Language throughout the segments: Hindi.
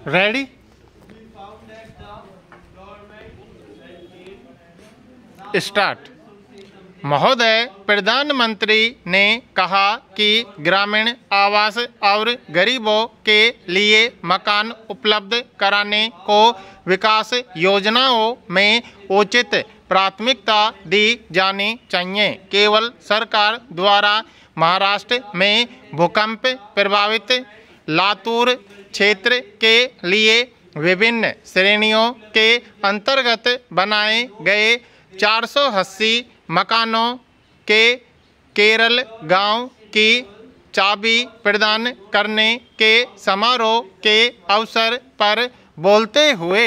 रेडी? स्टार्ट। महोदय, प्रधानमंत्री ने कहा कि ग्रामीण आवास और गरीबों के लिए मकान उपलब्ध कराने को विकास योजनाओं में उचित प्राथमिकता दी जानी चाहिए। केवल सरकार द्वारा महाराष्ट्र में भूकंप प्रभावित लातूर क्षेत्र के लिए विभिन्न श्रेणियों के अंतर्गत बनाए गए 480 मकानों के केरल गांव की चाबी प्रदान करने के समारोह के अवसर पर बोलते हुए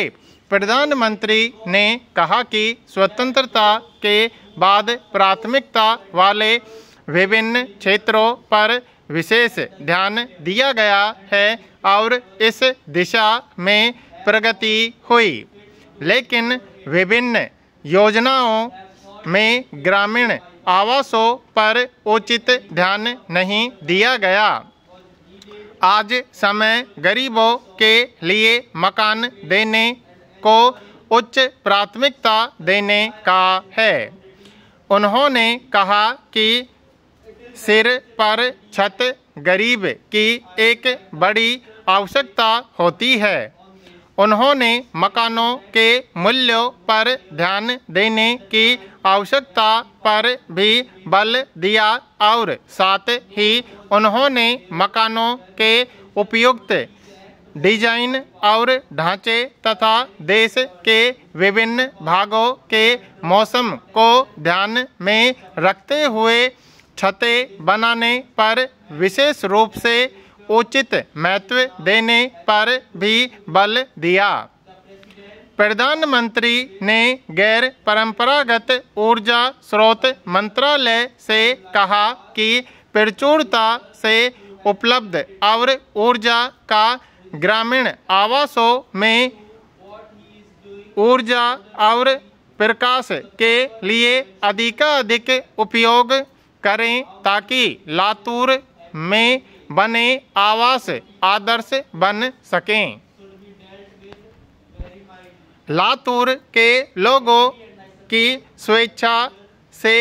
प्रधानमंत्री ने कहा कि स्वतंत्रता के बाद प्राथमिकता वाले विभिन्न क्षेत्रों पर विशेष ध्यान दिया गया है और इस दिशा में प्रगति हुई, लेकिन विभिन्न योजनाओं में ग्रामीण आवासों पर उचित ध्यान नहीं दिया गया। आज समय गरीबों के लिए मकान देने को उच्च प्राथमिकता देने का है। उन्होंने कहा कि सिर पर छत गरीब की एक बड़ी आवश्यकता होती है। उन्होंने मकानों के मूल्यों पर ध्यान देने की आवश्यकता पर भी बल दिया और साथ ही उन्होंने मकानों के उपयुक्त डिजाइन और ढांचे तथा देश के विभिन्न भागों के मौसम को ध्यान में रखते हुए छतें बनाने पर विशेष रूप से उचित महत्व देने पर भी बल दिया। प्रधानमंत्री ने गैर परंपरागत ऊर्जा स्रोत मंत्रालय से कहा कि प्रचुरता से उपलब्ध और ऊर्जा का ग्रामीण आवासों में ऊर्जा और प्रकाश के लिए अधिकाधिक उपयोग करें ताकि लातूर में बने आवास आदर्श बन सकें। लातूर के लोगों की स्वेच्छा से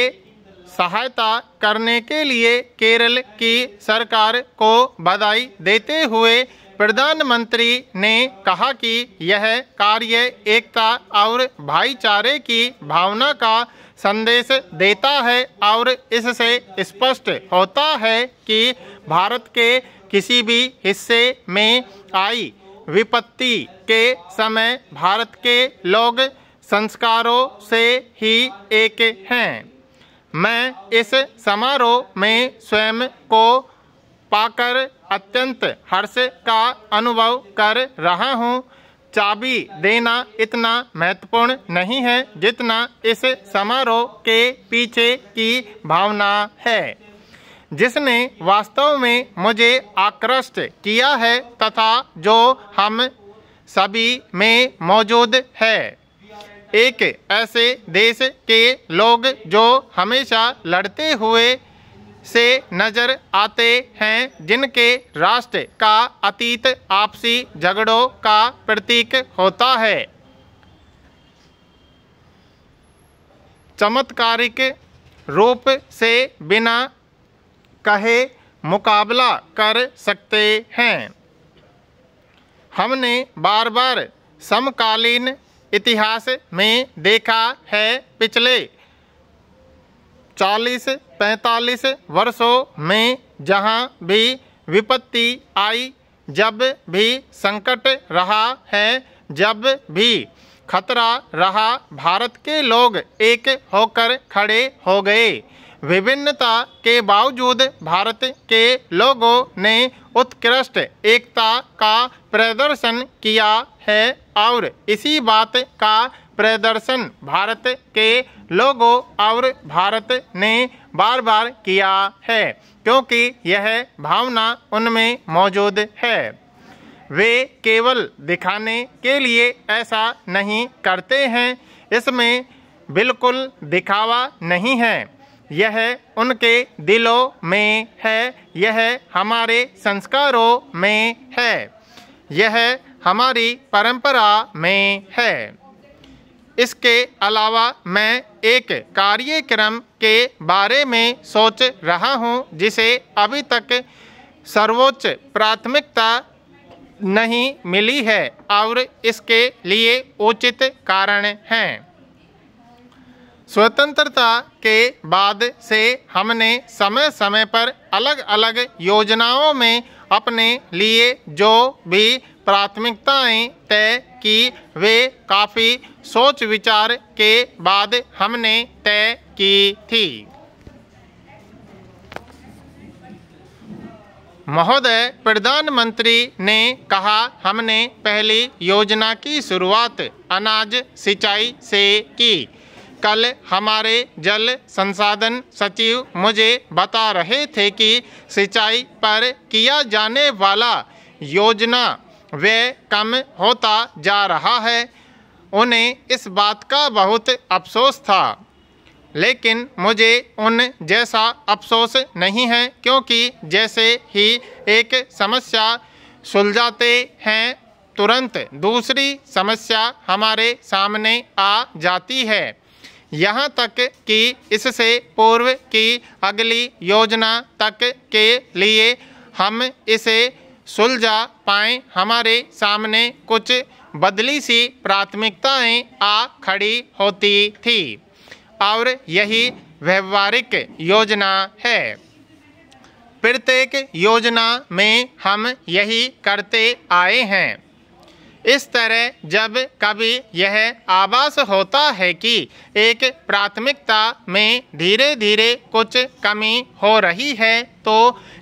सहायता करने के लिए केरल की सरकार को बधाई देते हुए प्रधानमंत्री ने कहा कि यह कार्य एकता और भाईचारे की भावना का संदेश देता है और इससे स्पष्ट होता है कि भारत के किसी भी हिस्से में आई विपत्ति के समय भारत के लोग संस्कारों से ही एक हैं। मैं इस समारोह में स्वयं को पाकर अत्यंत हर्ष का अनुभव कर रहा हूँ। चाबी देना इतना महत्वपूर्ण नहीं है जितना इस समारोह के पीछे की भावना है, जिसने वास्तव में मुझे आकृष्ट किया है तथा जो हम सभी में मौजूद है। एक ऐसे देश के लोग जो हमेशा लड़ते हुए से नजर आते हैं, जिनके राष्ट्र का अतीत आपसी झगड़ों का प्रतीक होता है, चमत्कारिक रूप से बिना कहे मुकाबला कर सकते हैं। हमने बार बार समकालीन इतिहास में देखा है, पिछले 40-45 वर्षों में जहाँ भी विपत्ति आई, जब भी संकट रहा है, जब भी खतरा रहा, भारत के लोग एक होकर खड़े हो गए। विभिन्नता के बावजूद भारत के लोगों ने उत्कृष्ट एकता का प्रदर्शन किया है और इसी बात का प्रदर्शन भारत के लोगों और भारत ने बार बार किया है, क्योंकि यह भावना उनमें मौजूद है। वे केवल दिखाने के लिए ऐसा नहीं करते हैं, इसमें बिल्कुल दिखावा नहीं है। यह उनके दिलों में है, यह हमारे संस्कारों में है, यह हमारी परंपरा में है। इसके अलावा मैं एक कार्यक्रम के बारे में सोच रहा हूं जिसे अभी तक सर्वोच्च प्राथमिकता नहीं मिली है और इसके लिए उचित कारण हैं। स्वतंत्रता के बाद से हमने समय समय पर अलग अलग योजनाओं में अपने लिए जो भी प्राथमिकताएं तय की वे काफ़ी सोच विचार के बाद हमने तय की थी। महोदय प्रधानमंत्री ने कहा, हमने पहली योजना की शुरुआत अनाज सिंचाई से की। कल हमारे जल संसाधन सचिव मुझे बता रहे थे कि सिंचाई पर किया जाने वाला योजना व्यय कम होता जा रहा है। उन्हें इस बात का बहुत अफसोस था, लेकिन मुझे उन जैसा अफसोस नहीं है, क्योंकि जैसे ही एक समस्या सुलझाते हैं तुरंत दूसरी समस्या हमारे सामने आ जाती है। यहाँ तक कि इससे पूर्व की अगली योजना तक के लिए हम इसे सुलझा पाएँ हमारे सामने कुछ बदली सी प्राथमिकताएं आ खड़ी होती थी और यही व्यवहारिक योजना है। प्रत्येक योजना में हम यही करते आए हैं। इस तरह जब कभी यह आभास होता है कि एक प्राथमिकता में धीरे धीरे कुछ कमी हो रही है तो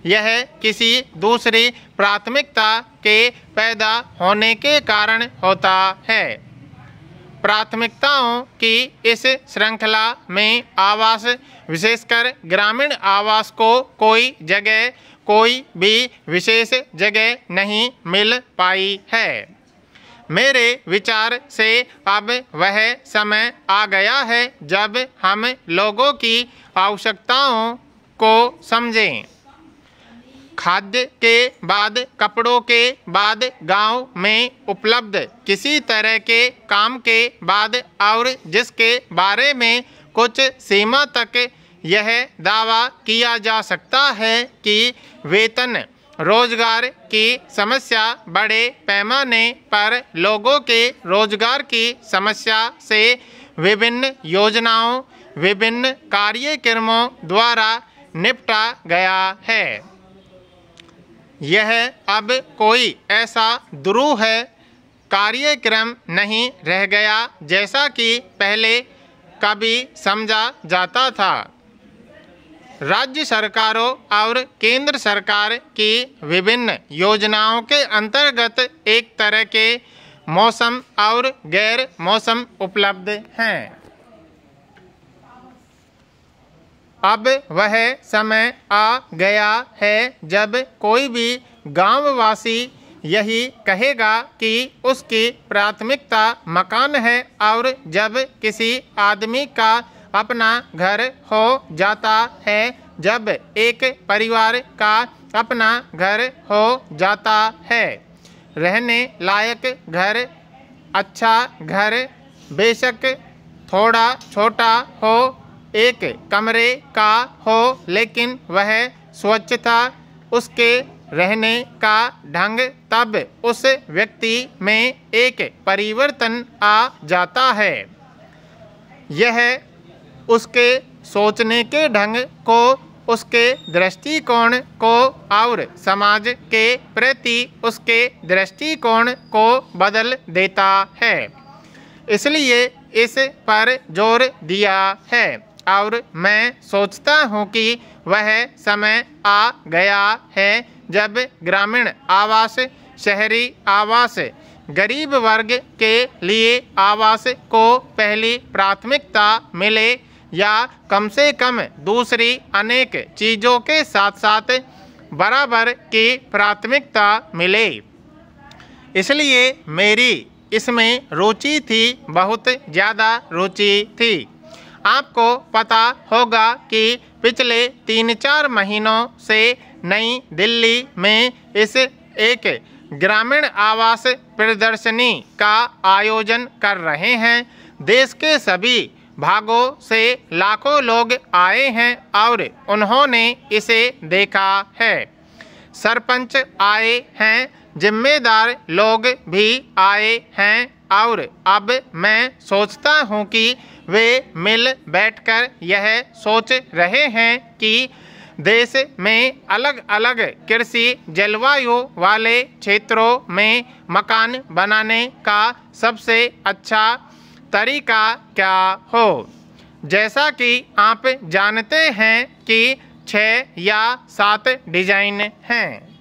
यह किसी दूसरी प्राथमिकता के पैदा होने के कारण होता है। प्राथमिकताओं की इस श्रृंखला में आवास, विशेषकर ग्रामीण आवास को कोई भी विशेष जगह नहीं मिल पाई है। मेरे विचार से अब वह समय आ गया है जब हम लोगों की आवश्यकताओं को समझें। खाद्य के बाद, कपड़ों के बाद, गांव में उपलब्ध किसी तरह के काम के बाद और जिसके बारे में कुछ सीमा तक यह दावा किया जा सकता है कि वेतन रोजगार की समस्या बड़े पैमाने पर लोगों के रोजगार की समस्या से विभिन्न योजनाओं, विभिन्न कार्यक्रमों द्वारा निपटा गया है। यह अब कोई ऐसा दुरूह कार्यक्रम नहीं रह गया जैसा कि पहले कभी समझा जाता था। राज्य सरकारों और केंद्र सरकार की विभिन्न योजनाओं के अंतर्गत एक तरह के मौसम और गैर मौसम उपलब्ध हैं। अब वह समय आ गया है जब कोई भी गांववासी यही कहेगा कि उसकी प्राथमिकता मकान है और जब किसी आदमी का अपना घर हो जाता है, जब एक परिवार का अपना घर हो जाता है, रहने लायक घर, अच्छा घर, बेशक थोड़ा छोटा हो, एक कमरे का हो, लेकिन वह स्वच्छता, उसके रहने का ढंग, तब उस व्यक्ति में एक परिवर्तन आ जाता है। यह उसके सोचने के ढंग को, उसके दृष्टिकोण को और समाज के प्रति उसके दृष्टिकोण को बदल देता है। इसलिए इस पर जोर दिया है और मैं सोचता हूँ कि वह समय आ गया है जब ग्रामीण आवास, शहरी आवास, गरीब वर्ग के लिए आवास को पहली प्राथमिकता मिले या कम से कम दूसरी अनेक चीज़ों के साथ साथ बराबर की प्राथमिकता मिले। इसलिए मेरी इसमें रुचि थी, बहुत ज़्यादा रुचि थी। आपको पता होगा कि पिछले 3-4 महीनों से नई दिल्ली में इस एक ग्रामीण आवास प्रदर्शनी का आयोजन कर रहे हैं। देश के सभी भागों से लाखों लोग आए हैं और उन्होंने इसे देखा है। सरपंच आए हैं, जिम्मेदार लोग भी आए हैं और अब मैं सोचता हूँ कि वे मिल बैठकर यह सोच रहे हैं कि देश में अलग अलग कृषि जलवायु वाले क्षेत्रों में मकान बनाने का सबसे अच्छा तरीका क्या हो। जैसा कि आप जानते हैं कि 6 या 7 डिज़ाइन हैं।